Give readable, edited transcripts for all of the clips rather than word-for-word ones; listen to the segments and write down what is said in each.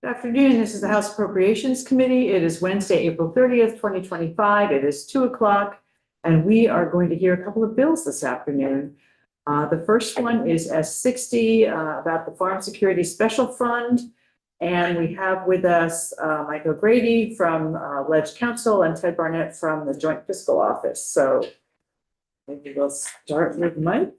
Good afternoon. This is the House Appropriations Committee. It is Wednesday, April 30th, 2025. It is 2 o'clock, and we are going to hear a couple of bills this afternoon. The first one is S60 about the Farm Security Special Fund. And we have with us Mike O'Grady from Ledge Council and Ted Barnett from the Joint Fiscal Office. So maybe we'll start with Mike.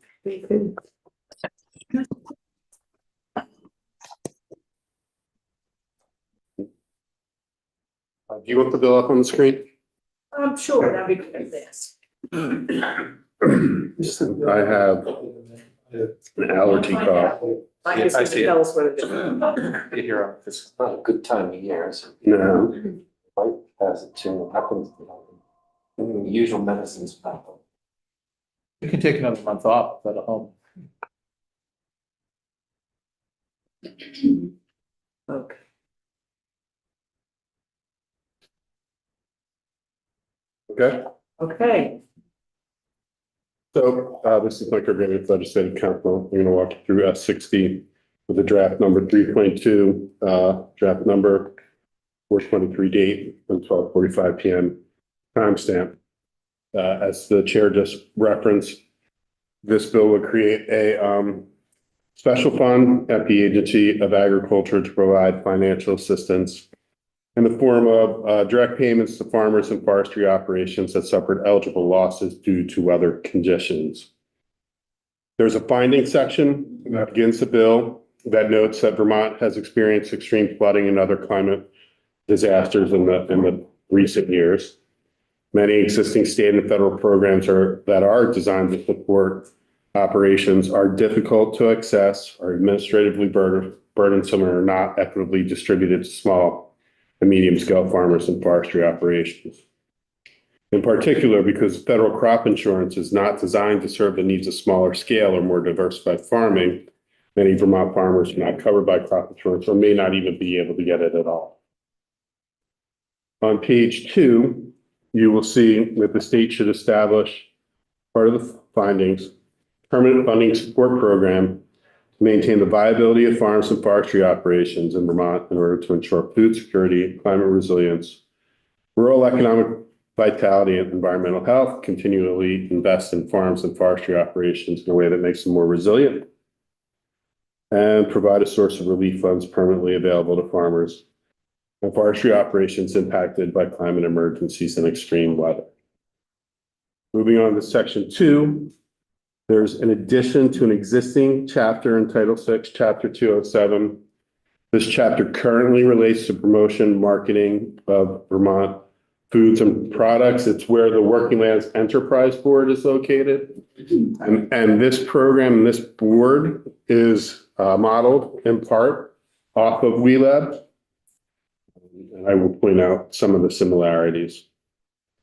Do you want the bill up on the screen? Sure, that'd be good. Yes. I have an allergy cough. Mike is going to tell us what it is. Here, it's not a good time of year, so No, Mike has it too. Happens, the usual medicines happen. You can take another month off at home. Okay. okay. Okay. So this is Mike O'Grady with Legislative Council. I'm going to walk you through S60 with the draft number 3.2, draft number 423 date and 12:45 p.m. timestamp. As the chair just referenced, this bill will create a special fund at the Agency of Agriculture to provide financial assistance in the form of direct payments to farmers and forestry operations that suffered eligible losses due to weather conditions. There's a finding section that begins the bill that notes that Vermont has experienced extreme flooding and other climate disasters in the recent years. Many existing state and federal programs that are designed to support operations are difficult to access, are administratively burdensome, and are not equitably distributed to small and medium-scale farmers and forestry operations. In particular, because federal crop insurance is not designed to serve the needs of smaller scale or more diversified farming, many Vermont farmers are not covered by crop insurance or may not even be able to get it at all. On page 2, you will see that the state should establish, part of the findings, permanent funding support program to maintain the viability of farms and forestry operations in Vermont in order to ensure food security, climate resilience, rural economic vitality, and environmental health, continually invest in farms and forestry operations in a way that makes them more resilient, and provide a source of relief funds permanently available to farmers and forestry operations impacted by climate emergencies and extreme weather. Moving on to section 2, there's an addition to an existing chapter in Title VI, Chapter 207. This chapter currently relates to promotion, marketing of Vermont foods and products. It's where the Working Lands Enterprise Board is located. And this program, this board is modeled in part off of WeLab. And I will point out some of the similarities.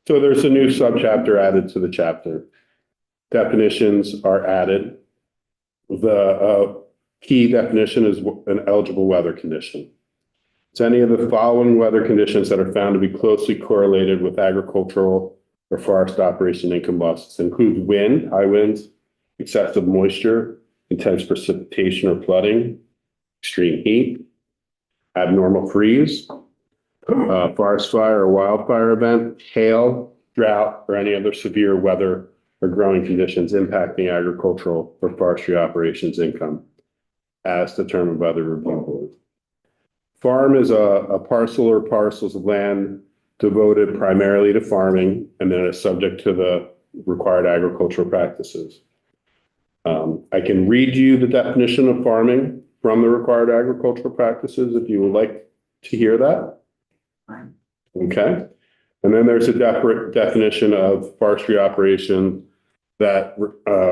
So there's a new subchapter added to the chapter. Definitions are added. The key definition is an eligible weather condition. It's any of the following weather conditions that are found to be closely correlated with agricultural or forest operation income losses. It includes wind, high winds, excessive moisture, intense precipitation or flooding, extreme heat, abnormal freeze, forest fire or wildfire event, hail, drought, or any other severe weather or growing conditions impacting agricultural or forestry operations income as determined by the review board. Farm is a parcel or parcels of land devoted primarily to farming and then is subject to the required agricultural practices. I can read you the definition of farming from the required agricultural practices if you would like to hear that. Okay. And then there's a definition of forestry operation that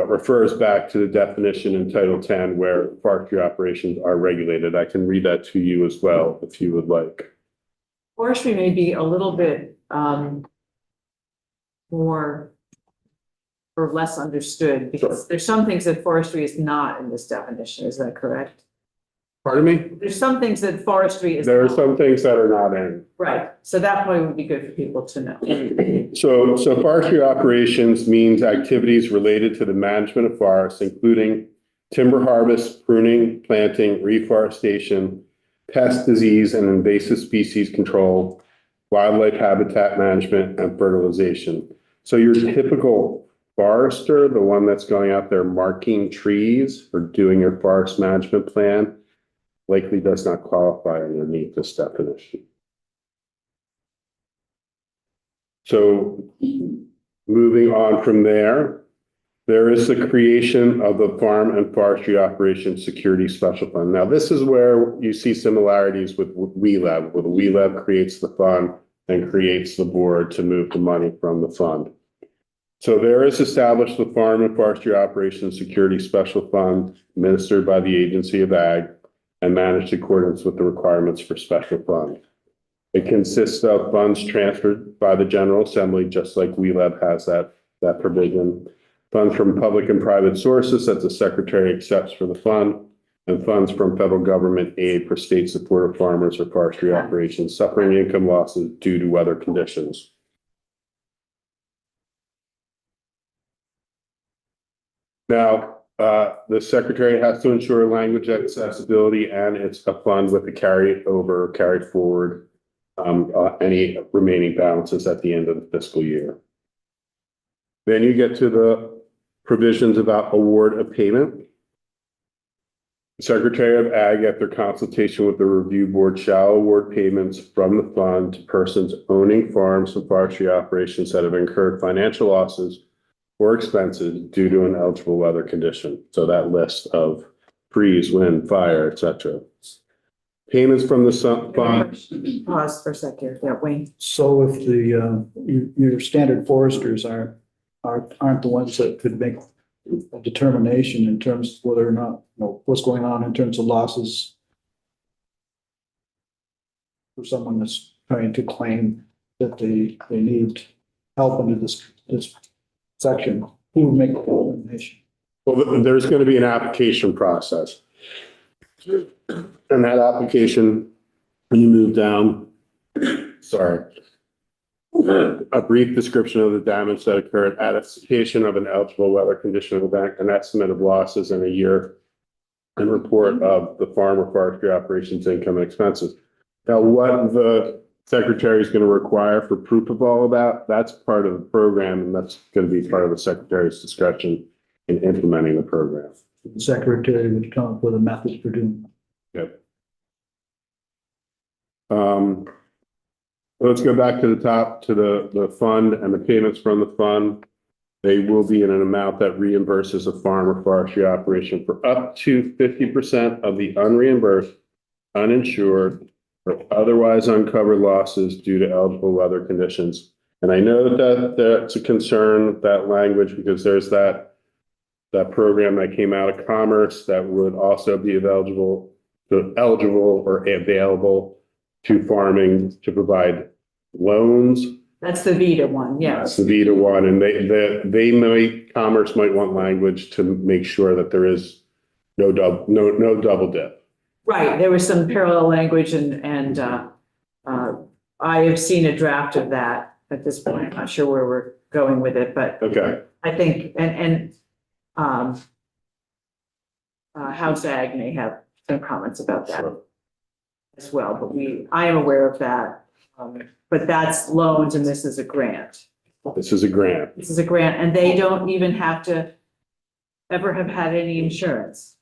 refers back to the definition in Title 10 where forestry operations are regulated. I can read that to you as well if you would like. Forestry may be a little bit more or less understood because there's some things that forestry is not in this definition. Is that correct? Pardon me? There's some things that forestry is. There are not. some things that are not in. Right. So that probably would be good for people to know. So forestry operations means activities related to the management of forests, including timber harvest, pruning, planting, reforestation, pest disease and invasive species control, wildlife habitat management, and fertilization. So your typical forester, the one that's going out there marking trees or doing your forest management plan, likely does not qualify underneath this definition. So moving on from there, there is the creation of the Farm and Forestry Operations Security Special Fund. Now, this is where you see similarities with WeLab, where the WeLab creates the fund and creates the board to move the money from the fund. So there is established the Farm and Forestry Operations Security Special Fund administered by the Agency of Ag and managed in accordance with the requirements for special fund. It consists of funds transferred by the General Assembly, just like WeLab has that provision. Funds from public and private sources that the Secretary accepts for the fund, and funds from federal government aid for state support of farmers or forestry operations suffering income losses due to weather conditions. Now, the Secretary has to ensure language accessibility, and it's a fund with a carry forward any remaining balances at the end of the fiscal year. Then you get to the provisions about award of payment. The Secretary of Ag, after consultation with the review board, shall award payments from the fund to persons owning farms and forestry operations that have incurred financial losses or expenses due to an eligible weather condition. So that list of freeze, wind, fire, etc. Payments from the fund. Pause for a second. Yeah, Wayne. So if the, your standard foresters aren't the ones that could make a determination in terms of whether or not, what's going on in terms of losses for someone that's trying to claim that they need help under this section, who would make the determination? Well, there's going to be an application process. And that application, when you move down, a brief description of the damage that occurred, attestation of an eligible weather condition event, an estimate of losses in a year, and report of the farm or forestry operations income and expenses. Now, what the Secretary is going to require for proof of all of that, that's part of the program, and that's going to be part of the Secretary's discretion in implementing the program. The Secretary would come up with a method for doing that. Yep. Let's go back to the top, to the fund and the payments from the fund. They will be in an amount that reimburses a farm or forestry operation for up to 50% of the unreimbursed, uninsured, or otherwise uncovered losses due to eligible weather conditions. And I know that that's a concern, that language, because there's that program that came out of Commerce that would also be eligible or available to farming to provide loans. That's the Vita one, yes. That's the Vita one, and Commerce might want language to make sure that there is no double dip. Right, there was some parallel language and I have seen a draft of that at this point. I'm not sure where we're going with it, but Okay. I think, House Ag may have some comments about that Sure. as well, but I am aware of that. But that's loans and this is a grant. This is a grant. This is a grant and they don't even have to ever have had any insurance.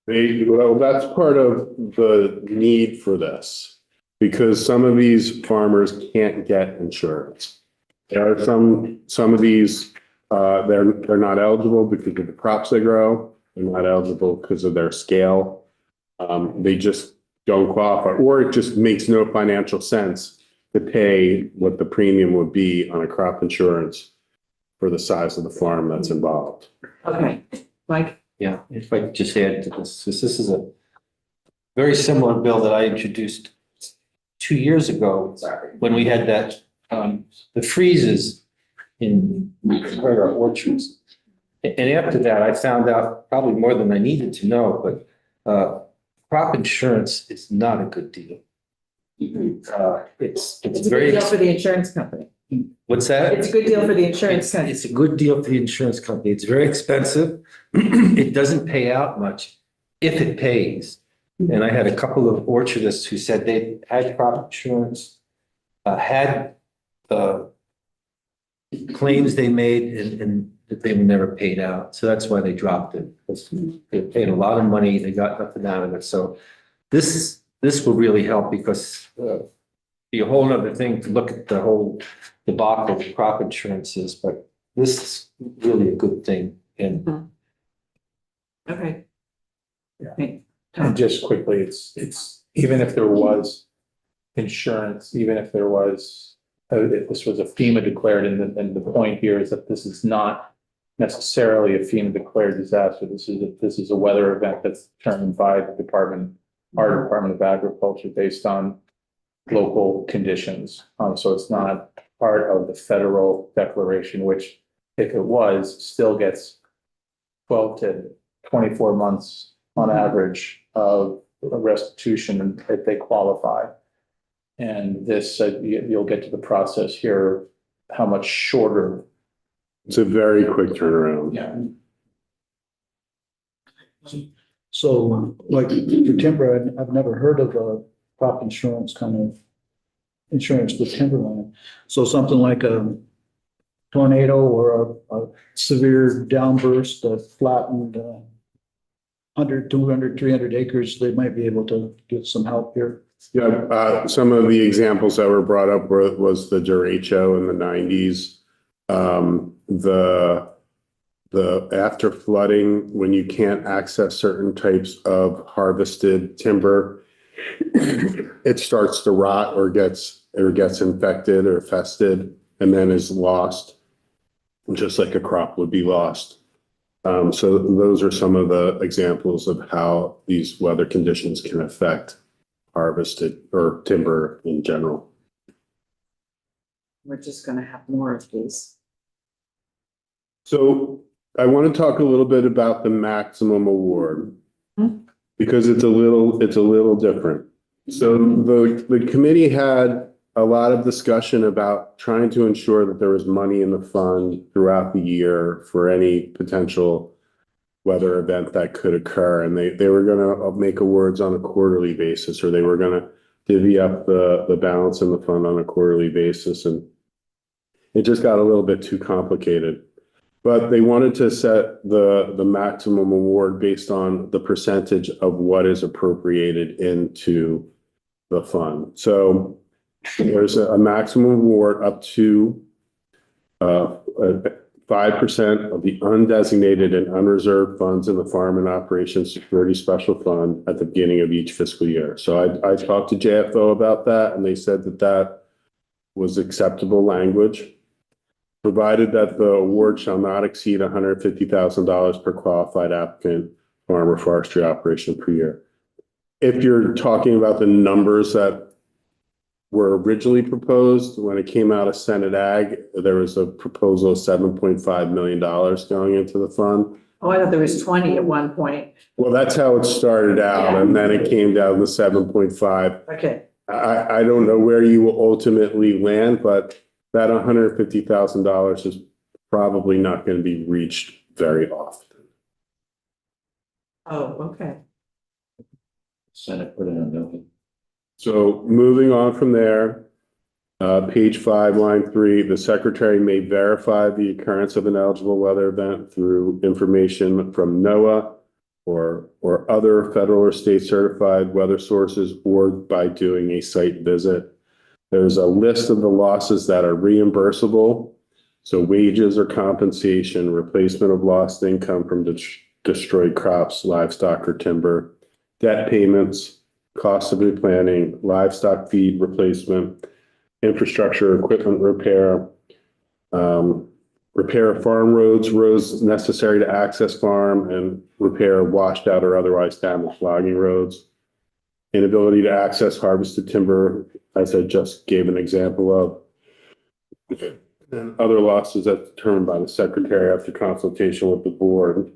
Well, that's part of the need for this, because some of these farmers can't get insurance. There are some of these, they're not eligible because of the crops they grow. They're not eligible because of their scale. They just don't qualify, or it just makes no financial sense to pay what the premium would be on a crop insurance for the size of the farm that's involved. Okay, Mike? Yeah, if I could just add to this, this is a very similar bill that I introduced 2 years ago when we had that, the freezes in our orchards. And after that, I found out probably more than I needed to know, but crop insurance is not a good deal. It's It's a very, good deal for the insurance company. what's that? It's a good deal for the insurance company. It's a good deal for the insurance company. It's very expensive. It doesn't pay out much if it pays. And I had a couple of orchardists who said they had crop insurance, had claims they made and that they were never paid out. So that's why they dropped it. Because they paid a lot of money, they got nothing out of it. So this will really help because be a whole nother thing to look at the whole debacle of crop insurances, but this is really a good thing. And Okay. Yeah. Hey, And just quickly, it's, even if there was insurance, even if there was, if this was a FEMA declared, and the point here is that this is not necessarily a FEMA declared disaster. This is a weather event that's determined by the department, our Department of Agriculture, based on local conditions. So it's not part of the federal declaration, which if it was, still gets 12 to 24 months on average of restitution if they qualify. And this, you'll get to the process here, how much shorter. It's a very quick turnaround. Yeah. So like for timber, I've never heard of a crop insurance kind of insurance with timberland. So something like a tornado or a severe downburst that flattened 100, 200, 300 acres, they might be able to get some help here. Yeah, some of the examples that were brought up was the derecho in the 90s. The after flooding, when you can't access certain types of harvested timber, it starts to rot or gets infected or fested and then is lost, just like a crop would be lost. So those are some of the examples of how these weather conditions can affect harvested or timber in general. we're just gonna have more of these. So I want to talk a little bit about the maximum award Hmm. because it's a little different. So the committee had a lot of discussion about trying to ensure that there was money in the fund throughout the year for any potential weather event that could occur. And they were going to make awards on a quarterly basis, or they were going to divvy up the balance in the fund on a quarterly basis. And it just got a little bit too complicated. But they wanted to set the maximum award based on the percentage of what is appropriated into the fund. So there's a maximum award up to 5% of the undesignated and unreserved funds in the Farm and Operations Security Special Fund at the beginning of each fiscal year. So I talked to JFO about that, and they said that that was acceptable language, provided that the award shall not exceed $150,000 per qualified applicant farm or forestry operation per year. If you're talking about the numbers that were originally proposed, when it came out of Senate Ag, there was a proposal of $7.5 million going into the fund. Oh, I thought there was 20 at one point. Well, that's how it started out, and then it came down to 7.5. Okay, I don't know where you will ultimately land, but that $150,000 is probably not going to be reached very often. oh, okay. Senate put in a million. So moving on from there, page 5, line 3, the secretary may verify the occurrence of an eligible weather event through information from NOAA or other federal or state certified weather sources, or by doing a site visit. There's a list of the losses that are reimbursable. So wages or compensation, replacement of lost income from destroyed crops, livestock, or timber, debt payments, cost of replanting, livestock feed replacement, infrastructure, equipment repair, repair of farm roads necessary to access farm, and repair of washed out or otherwise damaged logging roads. Inability to access harvested timber, as I just gave an example of. And other losses as determined by the secretary after consultation with the board.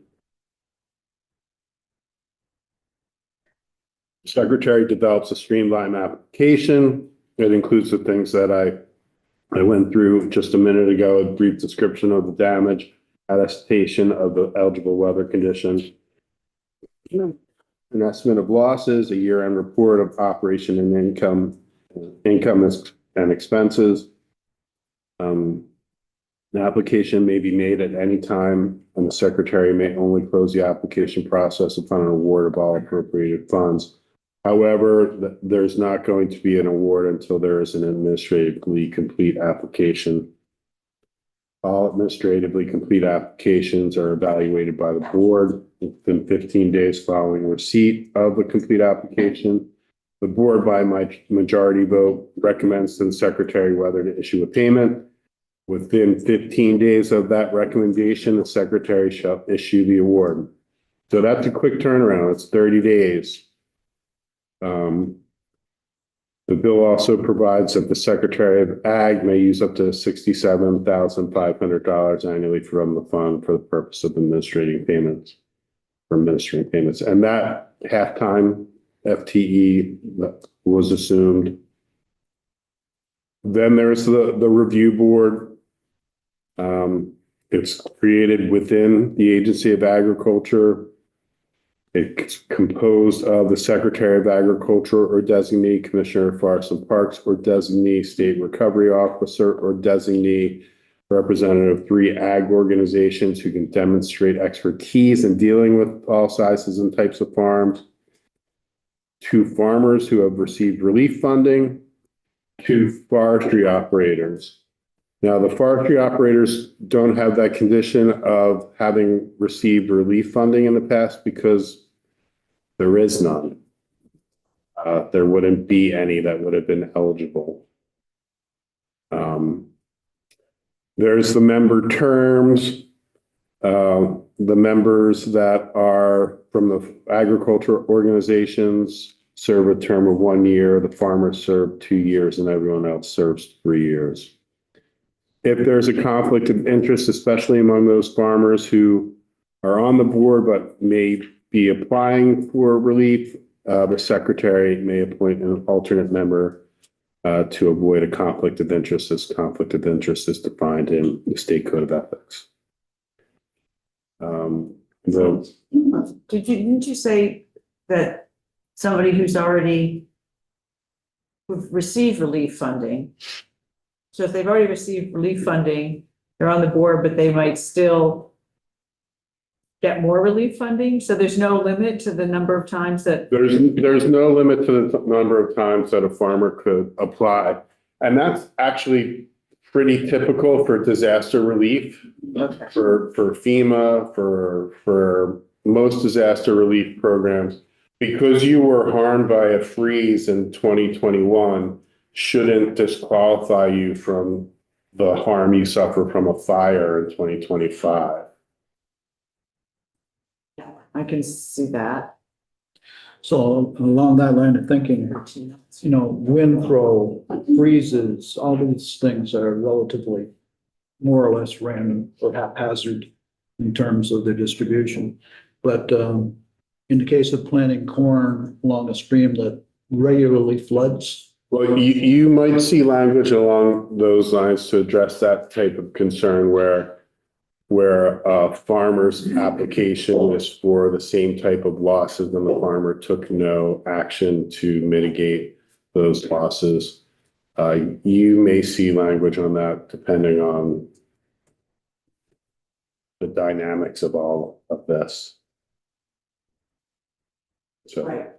Secretary develops a streamlined application. It includes the things that I went through just a minute ago, a brief description of the damage, attestation of the eligible weather conditions, an estimate of losses, a year-end report of operation and income and expenses. The application may be made at any time, and the secretary may only close the application process upon an award of all appropriated funds. However, there's not going to be an award until there is an administratively complete application. All administratively complete applications are evaluated by the board within 15 days following receipt of the complete application. The board, by majority vote, recommends to the secretary whether to issue a payment. Within 15 days of that recommendation, the secretary shall issue the award. So that's a quick turnaround. It's 30 days. The bill also provides that the Secretary of Ag may use up to $67,500 annually from the fund for the purpose of administering payments. And that half-time FTE was assumed. Then there's the review board. It's created within the Agency of Agriculture. It's composed of the Secretary of Agriculture or designee, Commissioner of Forests and Parks or designee, State Recovery Officer or designee, representative of 3 ag organizations who can demonstrate expertise in dealing with all sizes and types of farms, 2 farmers who have received relief funding, 2 forestry operators. Now, the forestry operators don't have that condition of having received relief funding in the past because there is none. There wouldn't be any that would have been eligible. There's the member terms. The members that are from the agriculture organizations serve a term of 1 year. The farmers serve 2 years and everyone else serves 3 years. If there's a conflict of interest, especially among those farmers who are on the board but may be applying for relief, the secretary may appoint an alternate member to avoid a conflict of interest. This conflict of interest is defined in the State Code of Ethics. Didn't you say that somebody who's already received relief funding? So if they've already received relief funding, they're on the board, but they might still get more relief funding? So there's no limit to the number of times that. There's no limit to the number of times that a farmer could apply. And that's actually pretty typical for disaster relief. Okay. For FEMA, for most disaster relief programs. Because you were harmed by a freeze in 2021, shouldn't disqualify you from the harm you suffer from a fire in 2025. I can see that. So along that line of thinking, wind throw, freezes, all these things are relatively more or less random or haphazard in terms of their distribution. But in the case of planting corn along a stream that regularly floods. Well, you might see language along those lines to address that type of concern where a farmer's application is for the same type of losses and the farmer took no action to mitigate those losses. You may see language on that depending on the dynamics of all of this. So. Right.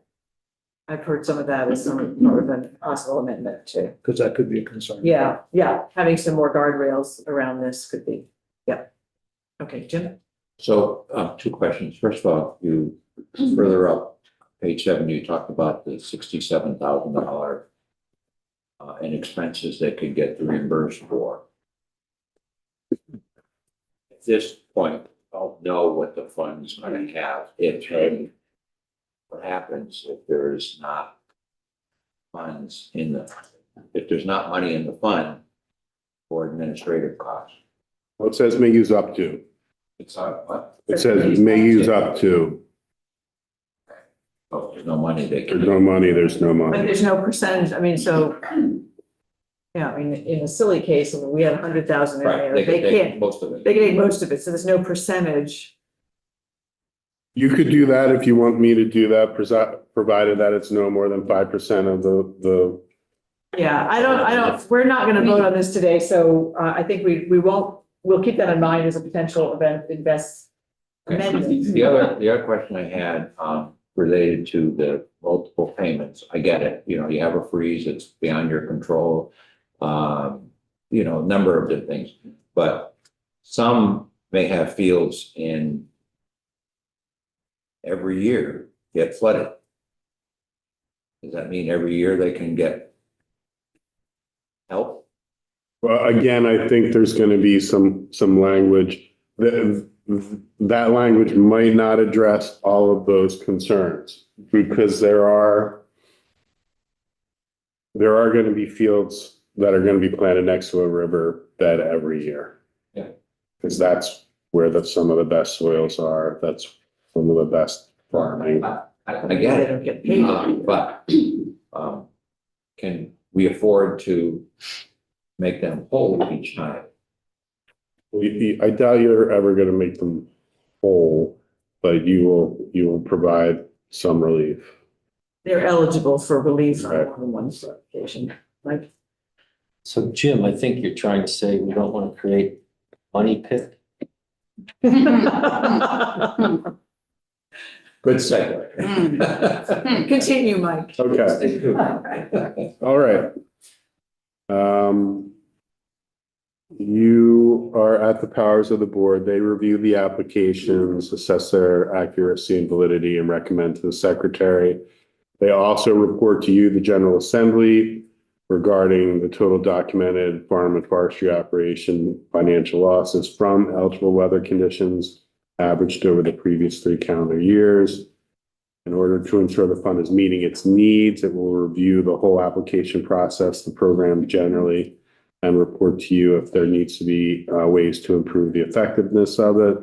I've heard some of that as some part of a possible amendment too. Because that could be a concern. Yeah, having some more guardrails around this could be, Okay, Jim? So, 2 questions. First of all, you further up, page 7, you talked about the $67,000 in expenses that could get reimbursed for. At this point, I'll know what the fund's going to have if what happens if there's not funds if there's not money in the fund for administrative costs. Well, it says may use up to. It's not what? It says may use up to. Oh, there's no money. There's no money, there's no But money. there's no percentage, I mean, so, in a silly case, we had 100,000 in Right, there, they they can take can't, most of it. they can take most of it, so there's no percentage. You could do that if you want me to do that, provided that it's no more than 5% of the, Yeah, I don't, we're not gonna vote on this today, so I think we won't, we'll keep that in mind as a potential invest amendment. The other question I had, related to the multiple payments, I get it, you know, you have a freeze, it's beyond your control. You know, a number of different things, but some may have fields in every year get flooded. Does that mean every year they can get help? well, again, I think there's gonna be some language that language might not address all of those concerns because there are gonna be fields that are gonna be planted next to a river bed every year. Yeah. Because that's where some of the best soils are. That's some of the best farming. I They get it. don't get paid. But, can we afford to make them whole each time? I doubt you're ever gonna make them whole, but you will provide some relief. They're eligible for relief on Right. more than one application, like. So Jim, I think you're trying to say we don't want to create money pit. Good segue. Continue, Mike. Okay, all right. You are at the powers of the board. They review the applications, assess their accuracy and validity, and recommend to the secretary. They also report to you, the General Assembly, regarding the total documented farm and forestry operation financial losses from eligible weather conditions averaged over the previous 3 calendar years. In order to ensure the fund is meeting its needs, it will review the whole application process, the program generally, and report to you if there needs to be ways to improve the effectiveness of it.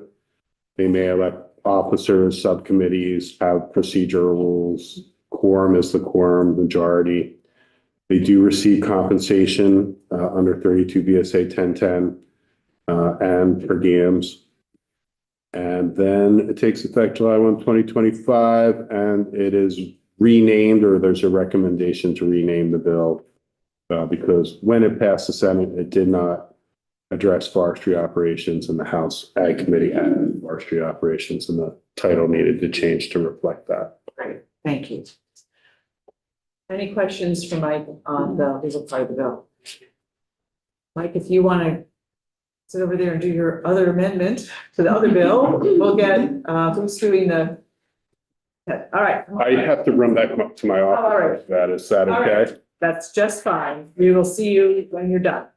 They may elect officers, subcommittees, have procedural rules. Quorum is the quorum majority. They do receive compensation under 32 VSA 1010 and per diems. And then it takes effect July 1, 2025, and it is renamed, or there's a recommendation to rename the bill because when it passed the Senate, it did not address forestry operations, and the House Ag Committee added forestry operations, and the title needed to change to reflect that. Great, thank you. Any questions for Mike on the legal part of the bill? Mike, if you want to sit over there and do your other amendment to the other bill, we'll get, who's doing the, all right. I have to run back up to my all office. Is that All okay? right. That's just fine. We will see you when you're done.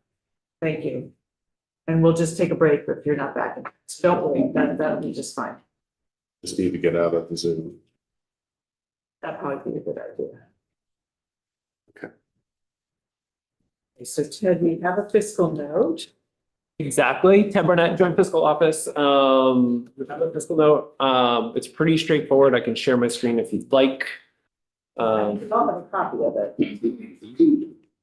Thank you. And we'll just take a break if you're not back. So don't worry, that'll be just fine. Just need to get out of the Zoom. That'd probably be a good idea. Okay. So Ted, we have a fiscal note. Exactly. Ted Barnett, Joint Fiscal Office. We have a fiscal note. It's pretty straightforward. I can share my screen if you'd like. I'll have a copy of it.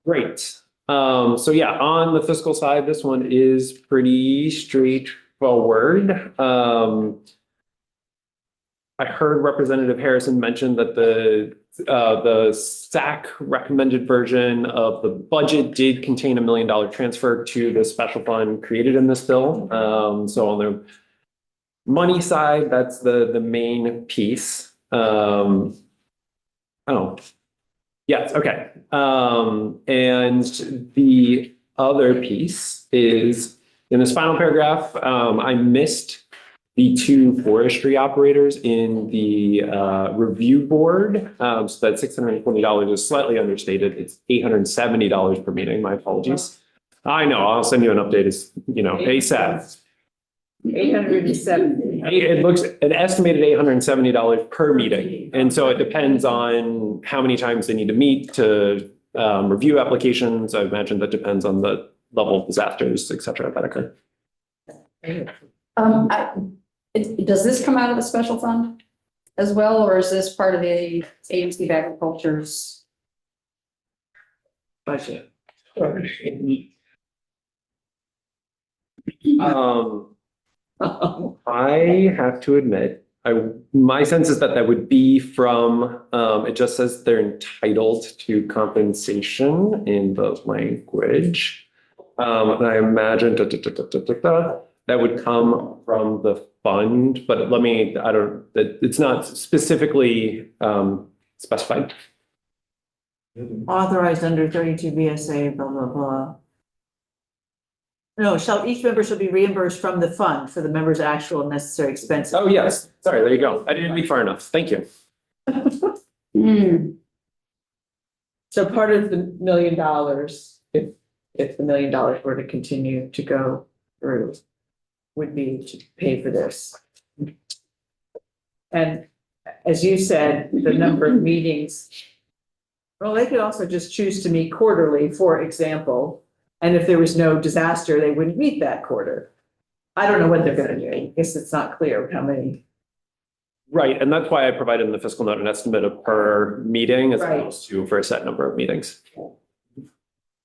Great. So yeah, on the fiscal side, this one is pretty straightforward. I heard Representative Harrison mention that the SAC recommended version of the budget did contain $1 million transfer to the special fund created in this bill. So on the money side, that's the main piece. Oh, yes, okay. And the other piece is in this final paragraph, I missed the 2 forestry operators in the review board. So that $620 is slightly understated. It's $870 per meeting. My apologies. I know, I'll send you an update as, ASAP. 870. It looks an estimated $870 per meeting. And so it depends on how many times they need to meet to review applications. I imagine that depends on the level of disasters, et cetera, that occur. Does this come out of the special fund as well, or is this part of the agency of agriculture's Budget. I have to admit, my sense is that that would be from, it just says they're entitled to compensation in the language. And I imagine that would come from the fund, but it's not specifically specified. Authorized under 32 BSA, blah, blah, blah. No, each member shall be reimbursed from the fund for the member's actual necessary expenses. Oh, yes. Sorry, there you go. I didn't read far enough. Thank you. So part of the $1 million, if the $1 million were to continue to go through, would be to pay for this. And as you said, the number of meetings, well, they could also just choose to meet quarterly, for example. And if there was no disaster, they wouldn't meet that quarter. I don't know what they're gonna do. I guess it's not clear how many. Right, and that's why I provided in the fiscal note an estimate of per meeting as Right. opposed to for a set number of meetings.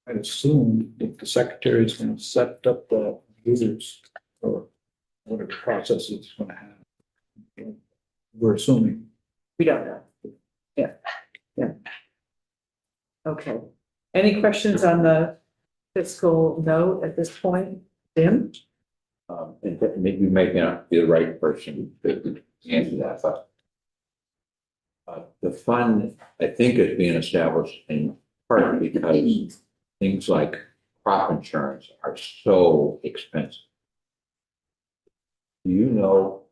I assume that the secretary is gonna set up the users or whatever process it's gonna have. We're assuming. We don't know. Yeah. Okay. Any questions on the fiscal note at this point? Jim? And maybe you may not be the right person to answer that, but the fund, I think, is being established in part because things like crop insurance are so expensive. Do you know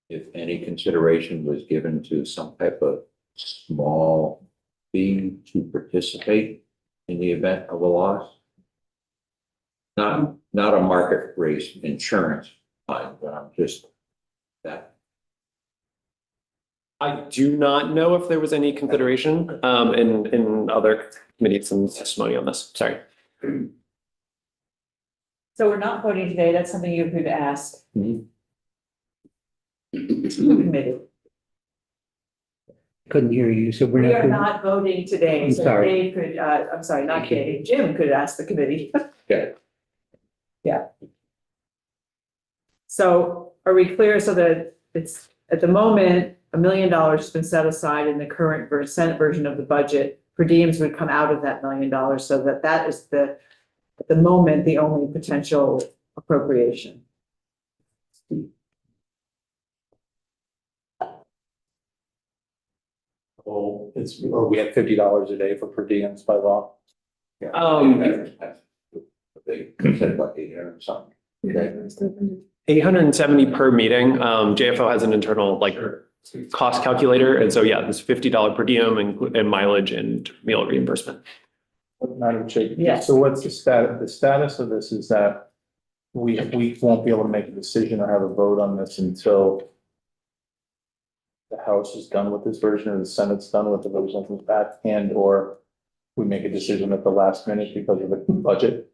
if any consideration was given to some type of small fee to participate in the event of a loss? Not a market rate insurance fund, but I'm just that. I do not know if there was any consideration in other committees and testimony on this. Sorry. So we're not voting today. That's something you could ask. Mhm. Committee. Couldn't hear you, so we're We not. are doing- not voting today, I'm so sorry. Dave could, I'm sorry, not Dave, Jim could ask the committee. Okay. Yeah. So are we clear so that it's, at the moment, $1 million has been set aside in the current Senate version of the budget. Per diems would come out of that $1 million, so that is at the moment, the only potential appropriation. Oh, or we have $50 a day for per diems by law. They said about 800 or something. Okay. 870 per meeting. JFO has an internal cost calculator. And so, yeah, this $50 per diem and mileage and meal reimbursement. Madam Chair. Yes. So what's the status? The status of this is that we won't be able to make a decision or have a vote on this until the House is done with this version or the Senate's done with the version from back and or we make a decision at the last minute because of the budget.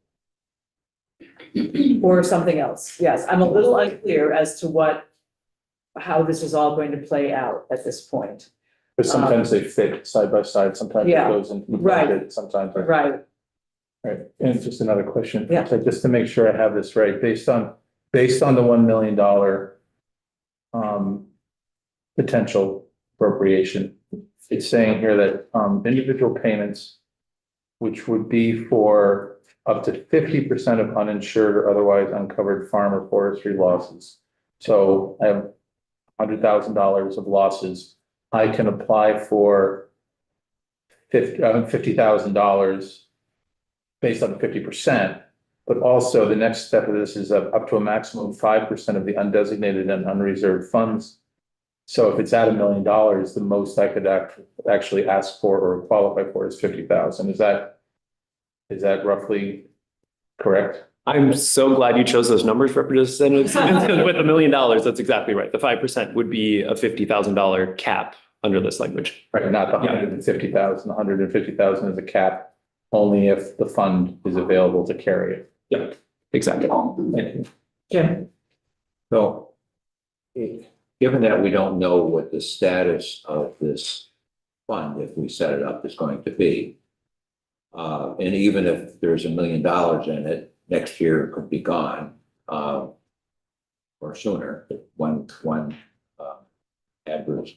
Or something else, yes. I'm a little unclear as to how this is all going to play out at this point. But sometimes they fit side by side, sometimes it Yeah, goes into the right. budget, sometimes. Right, Right, and just another question. Yeah. So just to make sure I have this right, based on the $1 million potential appropriation, it's saying here that individual payments, which would be for up to 50% of uninsured or otherwise uncovered farm or forestry losses. So I have $100,000 of losses. I can apply for $50,000 based on 50%. But also the next step of this is up to a maximum of 5% of the undesignated and unreserved funds. So if it's at $1 million, the most I could actually ask for or qualify for is 50,000. Is that roughly correct? I'm so glad you chose those numbers, Representative Simmons, because with $1 million, that's exactly right. The 5% would be a $50,000 cap under this language. Right, not the 150,000. 150,000 is a cap only if the fund is available to carry it. Yeah, exactly. Thank you. Jim. So, given that we don't know what the status of this fund, if we set it up, is going to be, and even if there's $1 million in it, next year it could be gone, or sooner, when adverse.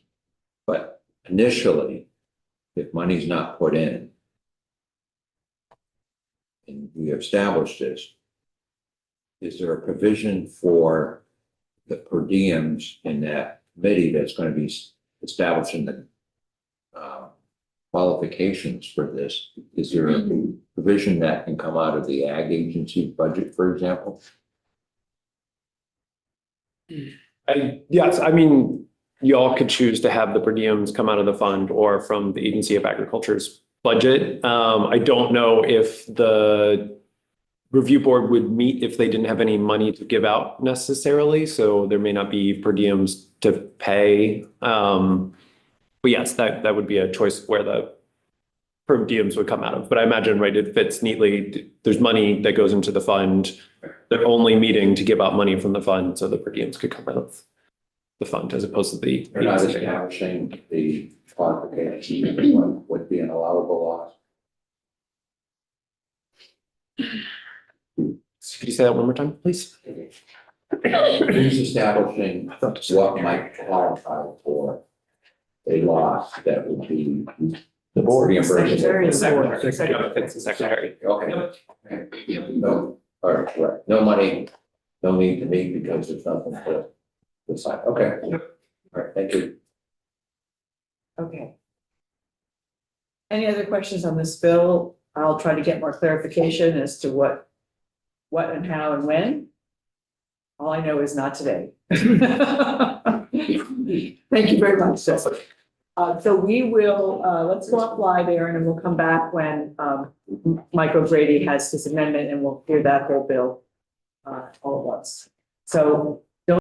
But initially, if money's not put in, and we established this, is there a provision for the per diems in that committee that's going to be establishing the qualifications for this? Is there a provision that can come out of the ag agency budget, for example? Yes, I mean, y'all could choose to have the per diems come out of the fund or from the Agency of Agriculture's budget. I don't know if the review board would meet if they didn't have any money to give out necessarily, so there may not be per diems to pay. But yes, that would be a choice where the per diems would come out of. But I imagine, right, it fits neatly. There's money that goes into the fund. They're only meeting to give out money from the fund, so the per diems could come out of the fund as opposed to the. They're not establishing the qualifications, what would be an allowable loss. Could you say that one more time, please? Who's establishing what might qualify for a loss that would be The board. reimbursed? Secretary of the board. It's the secretary. Okay. No, all right, no money, no need to meet because there's nothing to decide. Okay. All right, thank you. Okay. Any other questions on this bill? I'll try to get more clarification as to what and how and when. All I know is not today. Thank you very much, Cecily. So we will, let's go up live, Aaron, and we'll come back when Mike O'Grady has his amendment and we'll hear that whole bill all at once. So